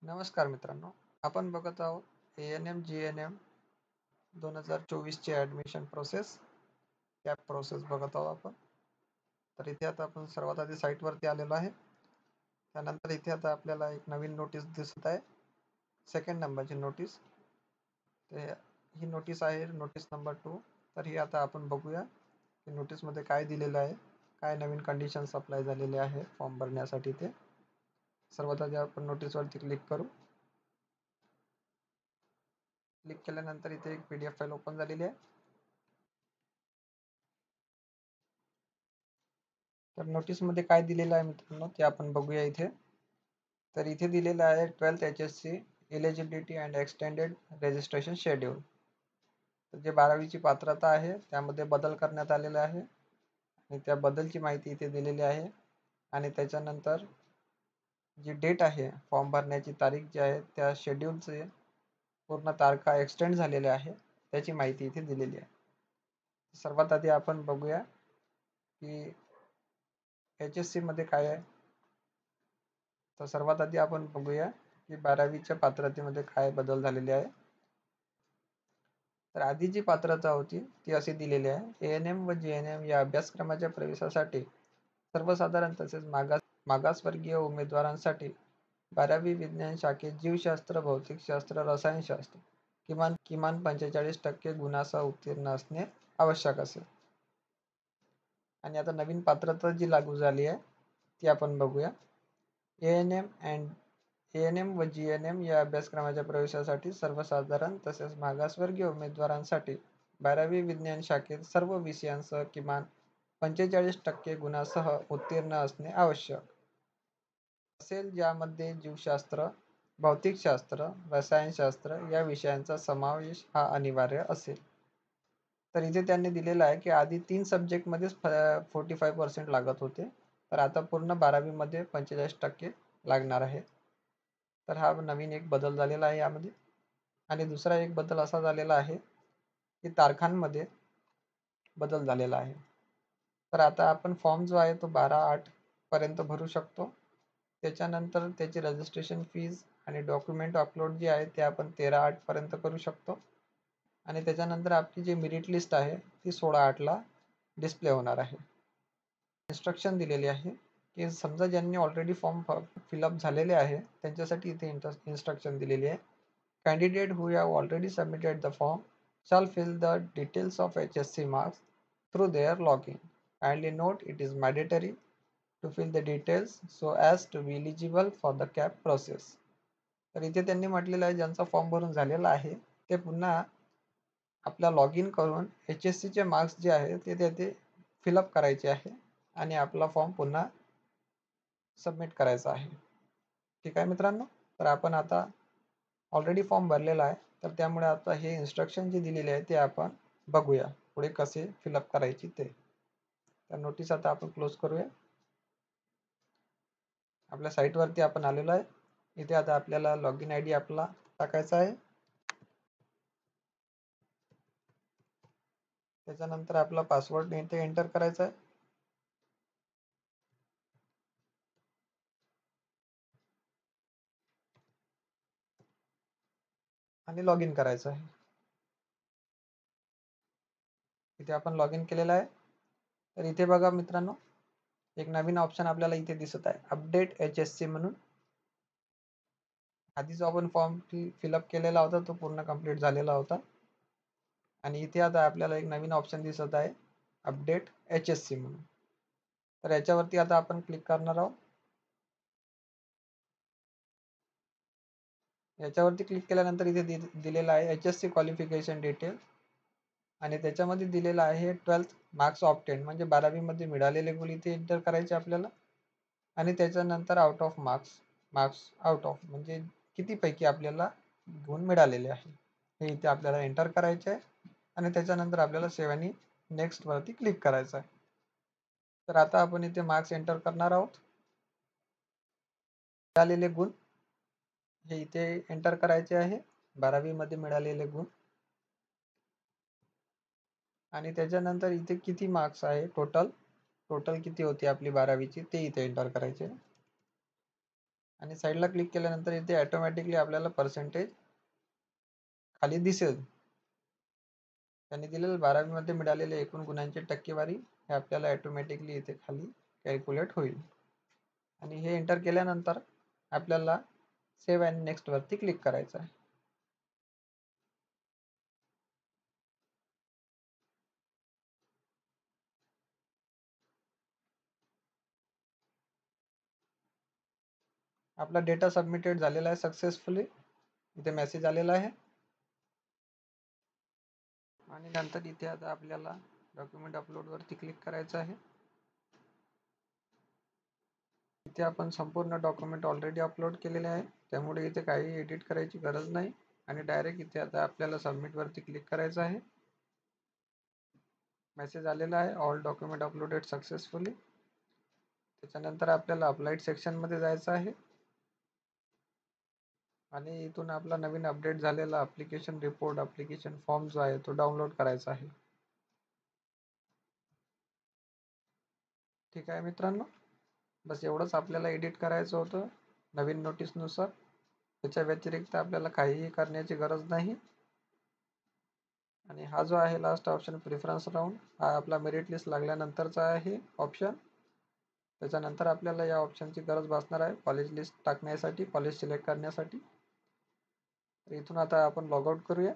नमस्कार मित्रांनो, आपण बघत आहोत ANM GNM 2024 ची ॲडमिशन प्रोसेस, कॅप प्रोसेस बघत आहोत आपण. तर इथे आता आपण सर्वात आधी साईटवरती आलेलो आहे. त्यानंतर इथे आता आपल्याला एक नवीन नोटीस दिसत आहे, सेकंड नंबरची नोटीस. ते ही नोटीस आहे नोटीस नंबर 2. तर ही आता आपण बघूया की नोटीसमध्ये काय दिलेलं आहे, काय नवीन कंडिशन्स अप्लाय झालेले आहे फॉर्म भरण्यासाठी. ते सर्वात आधी आपण नोटीसवरती क्लिक करू. क्लिक केल्यानंतर इथे एक PDF फाईल ओपन झालेली आहे. तर नोटीसमध्ये काय दिलेलं आहे मित्रांनो ते आपण बघूया इथे. तर इथे दिलेलं आहे 12th HSC eligibility and extended registration schedule. तर जे 12वीची पात्रता आहे त्यामध्ये बदल करण्यात आलेला आहे आणि त्या बदलची माहिती इथे दिलेली आहे. आणि त्याच्यानंतर जी डेट आहे, फॉर्म भरण्याची तारीख जी आहे, त्या शेड्यूलचे पूर्ण तारखा एक्सटेंड झालेल्या आहे त्याची माहिती इथे दिलेली आहे. सर्वात आधी आपण बघूया की HSC मध्ये काय आहे. तर सर्वात आधी आपण बघूया की 12वीच्या पात्रतेमध्ये काय बदल झालेले आहे. तर आधी जी पात्रता होती ती अशी दिलेली आहे, ANM व GNM या अभ्यासक्रमाच्या प्रवेशासाठी सर्वसाधारण तसेच मागासवर्गीय उमेदवारांसाठी 12वी विज्ञान शाखेत जीवशास्त्र, भौतिकशास्त्र, रसायनशास्त्र किमान 45% गुणांसह उत्तीर्ण असणे आवश्यक असेल. आणि आता नवीन पात्रता जी लागू झाली आहे ती आपण बघूया. ANM व GNM या अभ्यासक्रमाच्या प्रवेशासाठी सर्वसाधारण तसेच मागासवर्गीय उमेदवारांसाठी 12वी विज्ञान शाखेत सर्व विषयांसह किमान 45% गुणांसह उत्तीर्ण असणे आवश्यक असेल, ज्यामध्ये जीवशास्त्र, भौतिकशास्त्र, रसायनशास्त्र या विषयांचा समावेश हा अनिवार्य असेल. तर इथे त्यांनी दिलेलं आहे की आधी 3 सब्जेक्टमध्येच 45% लागत होते, तर आता पूर्ण 12वीमध्ये 45% लागणार आहे. तर हा नवीन एक बदल झालेला आहे यामध्ये. आणि दुसरा एक बदल असा झालेला आहे की तारखांमध्ये बदल झालेला आहे. तर आता आपण फॉर्म जो आहे तो 12/8 पर्यंत भरू शकतो. त्याच्यानंतर त्याची रजिस्ट्रेशन फीज आणि डॉक्युमेंट अपलोड जी आहे ते आपण 13/8 पर्यंत करू शकतो. आणि त्याच्यानंतर आपली जी मेरिट लिस्ट आहे ती 16/8ला डिस्प्ले होणार आहे. इन्स्ट्रक्शन दिलेली आहे की समजा ज्यांनी ऑलरेडी फॉर्म फिलअप झालेले आहे त्यांच्यासाठी इथे इन्स्ट्रक्शन दिलेली आहे. Candidate who have already submitted the form shall fill the details of HSC marks through their login. Kindly note, it is mandatory to fill the details so as to be eligible for the CAP process. तर इथे त्यांनी म्हटलेलं आहे ज्यांचा form भरून झालेला आहे ते पुन्हा आपला लॉग इन करून HSC चे मार्क्स जे आहे ते तिथे फिलअप करायचे आहे आणि आपला फॉर्म पुन्हा सबमिट करायचा आहे. ठीक आहे मित्रांनो. तर आपण आता ऑलरेडी फॉर्म भरलेला आहे, तर त्यामुळे आता हे इन्स्ट्रक्शन जे दिलेले आहे ते आपण बघूया पुढे कसे फिलअप करायची ते. तर नोटीस आता आपण क्लोज करूया. आपल्या साईटवरती आपण आलेलो आहे. इथे आता आपल्याला लॉग इन ID आपला टाकायचा आहे. त्याच्यानंतर आपला पासवर्ड इथे एंटर करायचा आहे. आणि लॉग इन करायचं आहे. इथे आपण लॉग इन केलेलं आहे. तर इथे बघा मित्रांनो, एक नवीन ऑप्शन आपल्याला इथे दिसत आहे, अपडेट HSC म्हणून. आधी जो आपण फॉर्म फिलअप केलेला होता तो पूर्ण कंप्लीट झालेला होता. आणि इथे आता आपल्याला एक नवीन ऑप्शन दिसत आहे, अपडेट HSC म्हणून. तर याच्यावरती आता आपण क्लिक करणार आहोत. याच्यावरती क्लिक केल्यानंतर इथे दिलेलं आहे HSC क्वालिफिकेशन डिटेल आणि त्याच्यामध्ये दिलेलं आहे 12th मार्क्स ऑब्टेन, म्हणजे 12वीमध्ये मिळालेले गुण इथे एंटर करायचे आपल्याला. आणि त्याच्यानंतर out of marks out of म्हणजे कितीपैकी आपल्याला गुण मिळालेले आहे हे इथे आपल्याला एंटर करायचे आहे. आणि त्याच्यानंतर आपल्याला सेव्ह आणि नेक्स्ट वरती क्लिक करायचं आहे. तर आता आपण इथे मार्क्स एंटर करणार आहोत. मिळालेले गुण हे इथे एंटर करायचे आहे, 12वीमध्ये मिळालेले गुण. आणि त्याच्यानंतर इथे किती मार्क्स आहे टोटल किती होती आपली 12वीची ते इथे एंटर करायचे. आणि साईडला क्लिक केल्यानंतर इथे ऑटोमॅटिकली आपल्याला पर्सेंटेज खाली दिसेल. त्यांनी दिलेलं 12वी मध्ये मिळालेले एकूण गुणांची टक्केवारी हे आपल्याला ऑटोमॅटिकली इथे खाली कॅल्क्युलेट होईल. आणि हे एंटर केल्यानंतर आपल्याला सेव्ह अँड नेक्स्ट वरती क्लिक करायचं आहे. आपला डेटा सबमिटेड झालेला आहे सक्सेसफुली. इथे मेसेज आलेला आहे. आणि नंतर इथे आता आपल्याला डॉक्युमेंट अपलोड वरती क्लिक करायचं आहे. इथे आपण संपूर्ण डॉक्युमेंट ऑलरेडी अपलोड केलेले आहे, त्यामुळे इथे काही एडिट करायची गरज नाही. आणि डायरेक्ट इथे आता आपल्याला सबमिट वरती क्लिक करायचं आहे. मेसेज आलेला आहे ऑल डॉक्युमेंट अपलोडेड सक्सेसफुली. त्याच्यानंतर आपल्याला अप्लाइड सेक्शन मध्ये जायचं आहे आणि इथून आपला नवीन अपडेट झालेला ॲप्लिकेशन रिपोर्ट ॲप्लिकेशन फॉर्म जो आहे तो डाउनलोड करायचा आहे. ठीक आहे मित्रांनो, बस एवढंच आपल्याला एडिट करायचं होतं नवीन नोटीसनुसार. त्याच्या व्यतिरिक्त आपल्याला काहीही करण्याची गरज नाही. आणि हा जो आहे लास्ट ऑप्शन प्रिफरन्स राऊंड, हा आपला मेरिट लिस्ट लागल्यानंतरचा आहे ऑप्शन. त्याच्यानंतर आपल्याला या ऑप्शनची गरज भासणार आहे कॉलेज लिस्ट टाकण्यासाठी, कॉलेज सिलेक्ट करण्यासाठी. तर इथून आता आपण लॉग आउट करूया.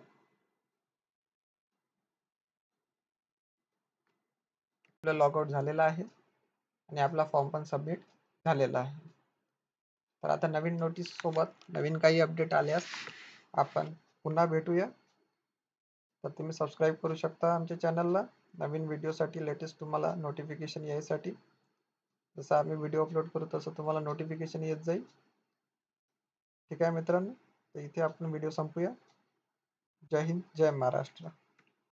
आपलं लॉग आउट झालेला आहे आणि आपला फॉर्म पण सबमिट झालेला आहे. तर आता नवीन नोटीस सोबत नवीन काही अपडेट आल्यास आपण पुन्हा भेटूया. तर तुम्ही सबस्क्राईब करू शकता आमच्या चॅनलला नवीन व्हिडिओसाठी, लेटेस्ट तुम्हाला नोटिफिकेशन यायसाठी. जसं आम्ही व्हिडिओ अपलोड करू तसं तुम्हाला नोटिफिकेशन येत जाईल. ठीक आहे मित्रांनो, तर इथे आपण व्हिडिओ संपूया. जय हिंद, जय महाराष्ट्र.